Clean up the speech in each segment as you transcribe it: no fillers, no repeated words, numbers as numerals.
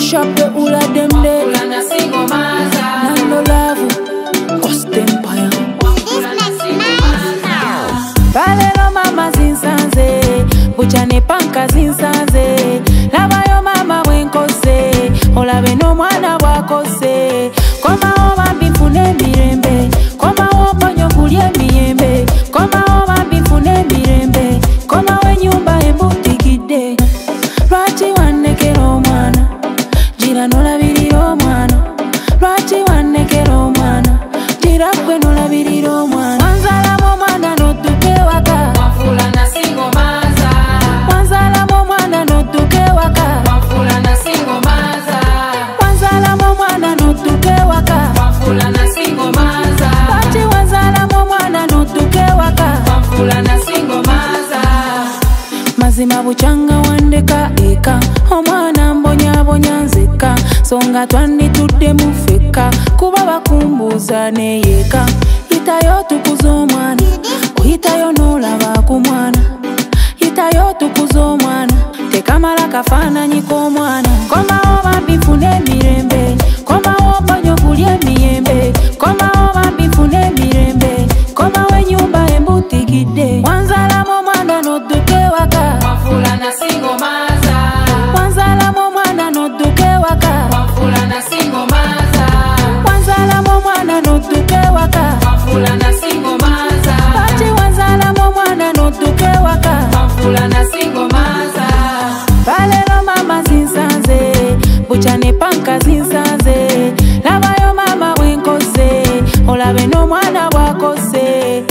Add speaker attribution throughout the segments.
Speaker 1: Mash up the ula dem day.
Speaker 2: Wafula na single maza.
Speaker 1: Nando love, cost empire.
Speaker 2: Wafula na single maza.
Speaker 1: Balelo mama zinsanze, buchane panka zinsanze. Lava yo mama wenkose, olabe no mwana wakose. Koma oba bifune mirembe, koma oba nyokulie miyembe. Koma oba bifune mirembe, koma we nyumba ebutikide. Lwachi wanekero mwana, jira nolabiriro mwana. Lwachi wanekero mwana, jira kwe nolabiriro mwana. Wanzala mo mwana notuke waka.
Speaker 2: Wafula na single maza.
Speaker 1: Wanzala mo mwana notuke waka.
Speaker 2: Wafula na single maza.
Speaker 1: Wanzala mo mwana notuke waka.
Speaker 2: Wafula na single maza.
Speaker 1: Lwachi wanzala mo mwana notuke waka.
Speaker 2: Wafula na single maza.
Speaker 1: Mazima buchanga wandeka eka, omwana mbonya bonya nzeka. Songa twanditudde mufeka, kuba bakumbuza neyeka. Yitayo tukuza omwana, oyitayo n'olaba ku mwana. Yitayo tukuza omwana, tekamala kafaananyi k'omwana. Komawo bambifune emirembe, komawo mponyo kulya emiyembe. Komawo bambifune emirembe, komawo ennyumba embutigidde. Wanzalamu omwana n'odduka ewaka.
Speaker 2: Wafula na single maza.
Speaker 1: Wanzalamu omwana n'odduka ewaka.
Speaker 2: Wafula na single maza.
Speaker 1: Wanzalamu omwana n'odduka ewaka.
Speaker 2: Wafula na single maza.
Speaker 1: Lwaki wanzalamu omwana n'odduka ewaka?
Speaker 2: Wafula na single maza.
Speaker 1: Balelo mama zinsanze, buchane panka zinsanze. Labayo mama wenkose, olabe n'omwana bwakose.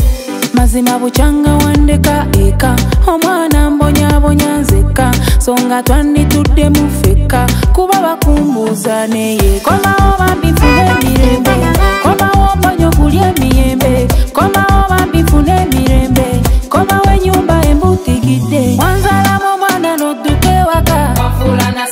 Speaker 1: Mazima buchanga wandeka eka, omwana mbonya bonya nzeka. Songa twanditudde mufeka, kuba bakumbuza neye. Komawo bambifune emirembe, komawo mponyo kulya emiyembe. Komawo bambifune emirembe, komawo ennyumba embutigidde. Wanzalamu omwana n'odduka ewaka.
Speaker 2: Wafula na